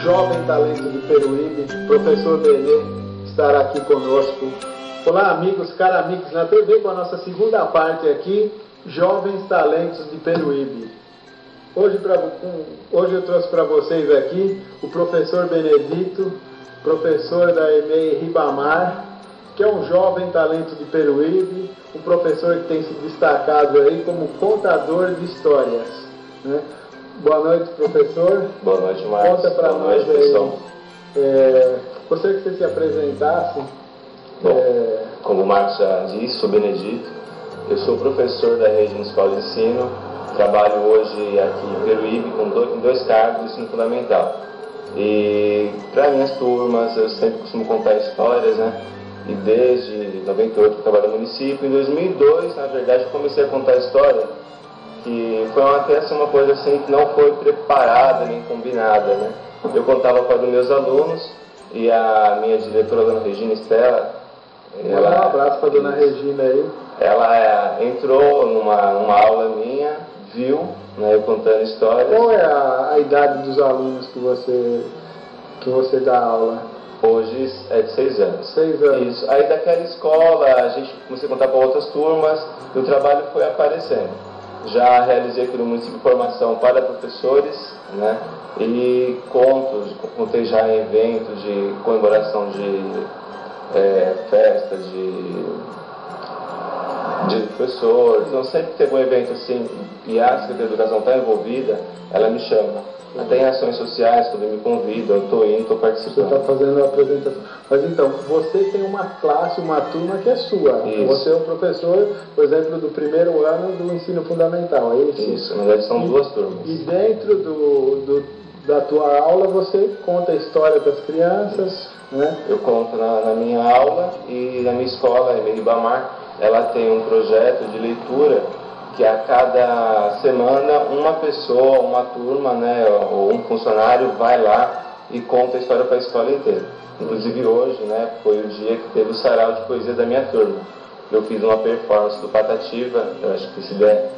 jovem talento de Peruíbe, professor Benê, estará aqui conosco. Olá, amigos, caros amigos, na TV com a nossa segunda parte aqui, Jovens Talentos de Peruíbe. Hoje eu trouxe para vocês aqui o professor Benedito, professor da EMEI Ribamar, que é um jovem talento de Peruíbe, um professor que tem se destacado aí como contador de histórias, né? Boa noite, professor. Boa noite, Marcos. Conta para nós aí. Pessoal. Gostaria que você se apresentasse. Como o Marcos já disse, sou Benedito. Eu sou professor da Rede Municipal de Ensino. Trabalho hoje aqui em Peruíbe em dois cargos de ensino fundamental. E para minhas turmas, eu sempre costumo contar histórias, né? E desde 98 eu trabalho no município. Em 2002, na verdade, eu comecei a contar história, que foi uma coisa assim que não foi preparada nem combinada, né? Eu contava para os meus alunos e a minha diretora, dona Regina Estela, um abraço para a dona Regina aí. Ela entrou numa aula minha, viu, né, eu contando histórias. Qual é a idade dos alunos que você dá aula? Hoje é de 6 anos. 6 anos. Isso. Aí daquela escola a gente comecei a contar para outras turmas e o trabalho foi aparecendo. Já realizei aqui no município formação para professores, né? E contei já em eventos de comemoração de festas de professor. Então sempre que teve um evento assim e a Secretaria de Educação está envolvida, ela me chama. Até em ações sociais, quando me convidam, eu estou indo, estou participando. Você está fazendo a apresentação. Mas então, você tem uma classe, uma turma que é sua. Isso. Você é o professor, por exemplo, do primeiro ano do ensino fundamental, é isso? Isso, na verdade são duas turmas. E dentro da tua aula você conta a história das crianças, né? Eu conto na minha aula e na minha escola, a EMEI Ribamar, ela tem um projeto de leitura que a cada semana uma pessoa, uma turma, né, ou um funcionário vai lá e conta a história para a escola inteira. Inclusive hoje, né, foi o dia que teve o sarau de poesia da minha turma. Eu fiz uma performance do Patativa, eu acho que se der,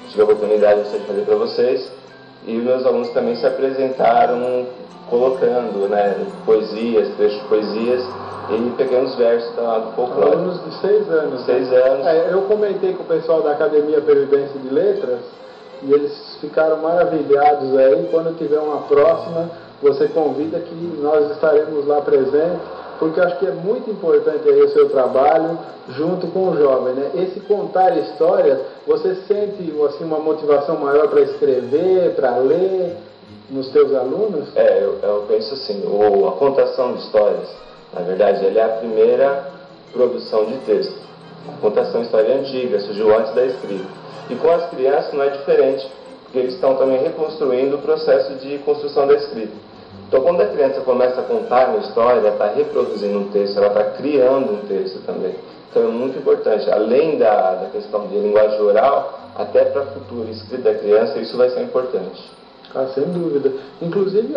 tive a oportunidade de fazer para vocês, e os meus alunos também se apresentaram colocando, né, poesias, trechos de poesias e pequenos versos do folclore. Alunos de 6 anos. 6 anos. Eu comentei com o pessoal da Academia Peruibense de Letras e eles ficaram maravilhados aí. Quando tiver uma próxima, você convida que nós estaremos lá presentes, porque eu acho que é muito importante aí o seu trabalho junto com o jovem, né? Esse contar histórias, você sente assim, uma motivação maior para escrever, para ler nos teus alunos? Eu penso assim, a contação de histórias, na verdade, ela é a primeira produção de texto. A contação de história é antiga, surgiu antes da escrita. E com as crianças não é diferente, porque eles estão também reconstruindo o processo de construção da escrita. Então, quando a criança começa a contar uma história, ela está reproduzindo um texto, ela está criando um texto também. Então, é muito importante, além da questão de linguagem oral, até para a futura escrita da criança, isso vai ser importante. Ah, sem dúvida. Inclusive,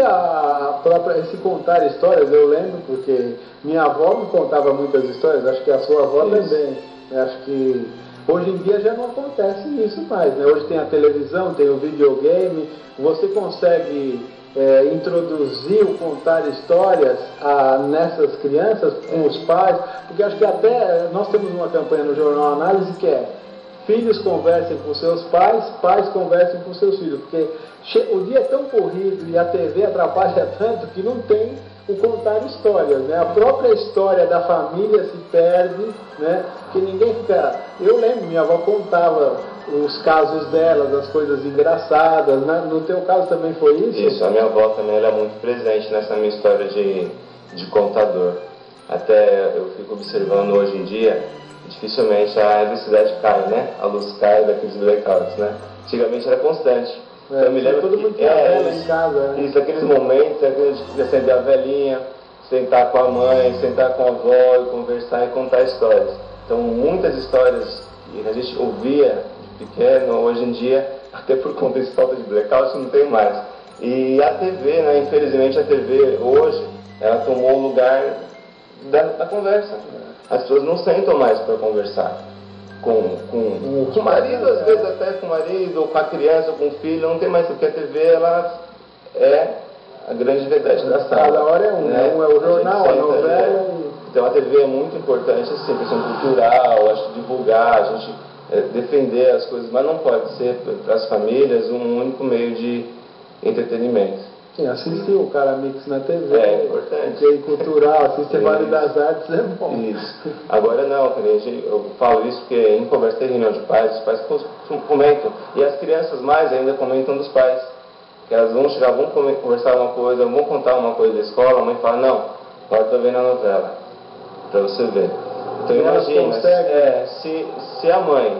esse contar histórias, eu lembro, porque minha avó me contava muitas histórias, acho que a sua avó também. Acho que hoje em dia já não acontece isso mais, né? Hoje tem a televisão, tem o videogame, você consegue introduzir o contar histórias nessas crianças, com os pais, porque acho que até nós temos uma campanha no Jornal Análise que é filhos conversem com seus pais, pais conversem com seus filhos, porque o dia é tão corrido e a TV atrapalha tanto que não tem o contar histórias, né? A própria história da família se perde, né? Que ninguém fica... Eu lembro, minha avó contava os casos delas, as coisas engraçadas, né? No teu caso também foi isso? Isso, a minha avó também era muito presente nessa minha história de contador. Até eu fico observando hoje em dia, dificilmente a eletricidade cai, né? A luz cai daqueles blackouts, né? Antigamente era constante. Eu me lembro todo mundo tinha vela em casa, né? Isso, aqueles momentos, de acender a velinha, sentar com a mãe, sentar com a avó e conversar e contar histórias. Então, muitas histórias que a gente ouvia de pequeno, hoje em dia, até por conta de falta de blackout, não tem mais. E a TV, né? Infelizmente a TV hoje, ela tomou o lugar da conversa. As pessoas não sentam mais para conversar. Com o marido, às vezes até com o marido, ou com a criança, ou com o filho, não tem mais, porque a TV ela é a grande verdade da sala. Cada hora é um, né? Um é o jornal, a novela. Então a TV é muito importante, assim, questão cultural, acho que divulgar, a gente defender as coisas, mas não pode ser para as famílias um único meio de entretenimento. Sim, assistir o cara mix na TV. É importante. Porque é cultural, assistir Vale das Artes é bom. Isso. Agora não, eu falo isso porque em conversa em reunião de pais, os pais comentam, e as crianças mais ainda comentam dos pais. Que elas vão chegar, vão conversar uma coisa, vão contar uma coisa da escola, a mãe fala, não, agora tá vendo a novela, pra você ver. Então imagina, se a mãe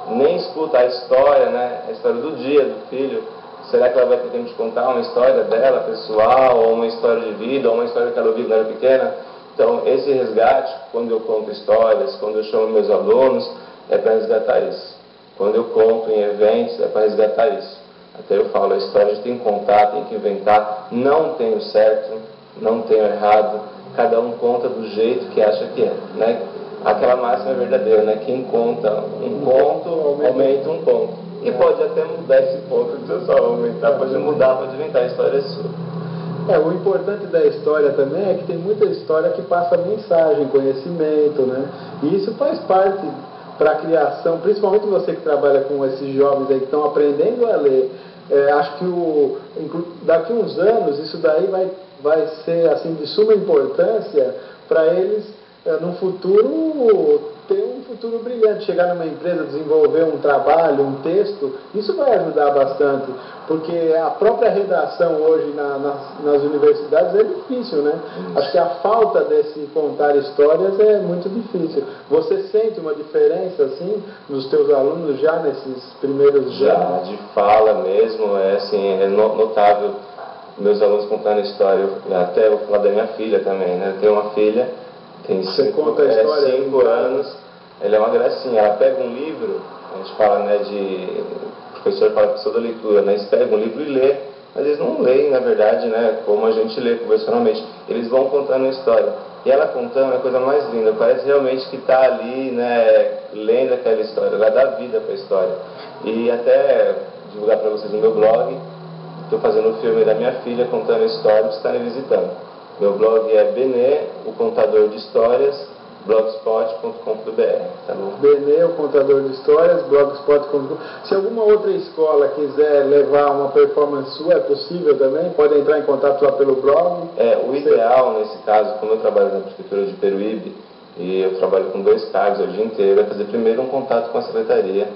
nem escuta a história, né, a história do dia do filho, será que ela vai ter tempo de contar uma história dela, pessoal, ou uma história de vida, ou uma história que ela ouviu quando era pequena? Então esse resgate, quando eu conto histórias, quando eu chamo meus alunos, é para resgatar isso. Quando eu conto em eventos, é para resgatar isso. Até eu falo, a história a gente tem que contar, tem que inventar, não tem o certo, não tem o errado, cada um conta do jeito que acha que é, né? Aquela máxima é verdadeira, né? Quem conta um conto, aumenta um ponto. E pode até mudar esse ponto que você só aumentar, pode mudar, pode inventar, a história é sua. O importante da história também é que tem muita história que passa mensagem, conhecimento, né? E isso faz parte para a criação, principalmente você que trabalha com esses jovens aí que estão aprendendo a ler. Acho que daqui uns anos isso daí vai ser assim de suma importância para eles no futuro ter um futuro brilhante, chegar numa empresa, desenvolver um trabalho, um texto, isso vai ajudar bastante, porque a própria redação hoje nas universidades é difícil, né? Acho que a falta desse contar histórias é muito difícil. Você sente uma diferença, assim, nos teus alunos já nesses primeiros anos? Já, de fala mesmo, é notável meus alunos contando história. Até vou falar da minha filha também, né? Eu tenho uma filha, tem 5 anos, ela é uma gracinha, ela pega um livro, a gente fala, né, o professor fala professor da leitura, né, eles pegam um livro e lê, mas eles não leem, na verdade, né, como a gente lê convencionalmente, eles vão contando a história, e ela contando é a coisa mais linda, parece realmente que está ali, né, lendo aquela história, ela dá vida para a história. E até divulgar para vocês no meu blog, estou fazendo um filme da minha filha contando a história para vocês estarem visitando. Meu blog é Benê, o contador de histórias, blogspot.com.br, tá bom? Benê, o contador de histórias, blogspot.com. Se alguma outra escola quiser levar uma performance sua, é possível também? Pode entrar em contato lá pelo blog? O ideal nesse caso, como eu trabalho na prefeitura de Peruíbe, e eu trabalho com 2 cargos o dia inteiro, é fazer primeiro um contato com a secretaria,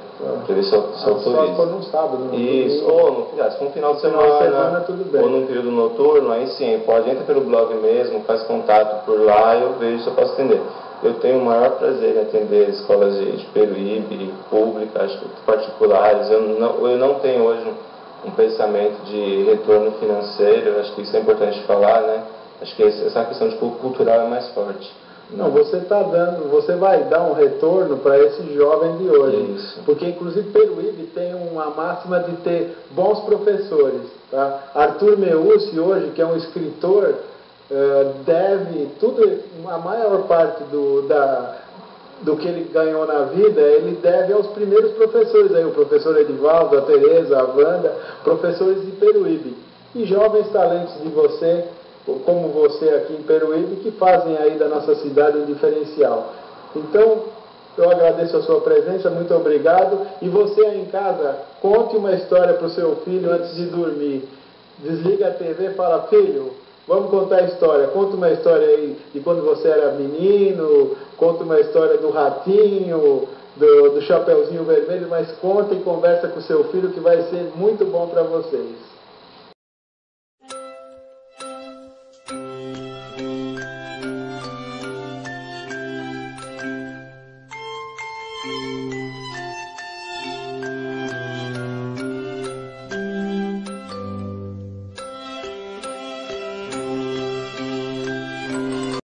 para ver se eu autorizo. Só for num sábado. Isso, ou se for um final de semana, tudo bem. Ou num período noturno, aí sim, pode entrar pelo blog mesmo, faz contato por lá e eu vejo se eu posso atender. Eu tenho o maior prazer em atender escolas de Peruíbe, públicas, particulares. Eu não tenho hoje um pensamento de retorno financeiro, acho que isso é importante falar, né? Acho que essa questão de cultural é mais forte. Não, você vai dar um retorno para esse jovem de hoje. Isso. Porque inclusive Peruíbe tem uma máxima de ter bons professores. Tá? Arthur Meucci hoje, que é um escritor, deve a maior parte do que ele ganhou na vida, ele deve aos primeiros professores, aí, o professor Edivaldo, a Tereza, a Wanda, professores de Peruíbe. E jovens talentos de você, como você aqui em Peruíbe, que fazem aí da nossa cidade um diferencial. Então, eu agradeço a sua presença, muito obrigado. E você aí em casa, conte uma história para o seu filho antes de dormir. Desliga a TV e fala, filho, vamos contar a história. Conta uma história aí de quando você era menino, conta uma história do ratinho, do Chapeuzinho Vermelho, mas conta e conversa com o seu filho que vai ser muito bom para vocês.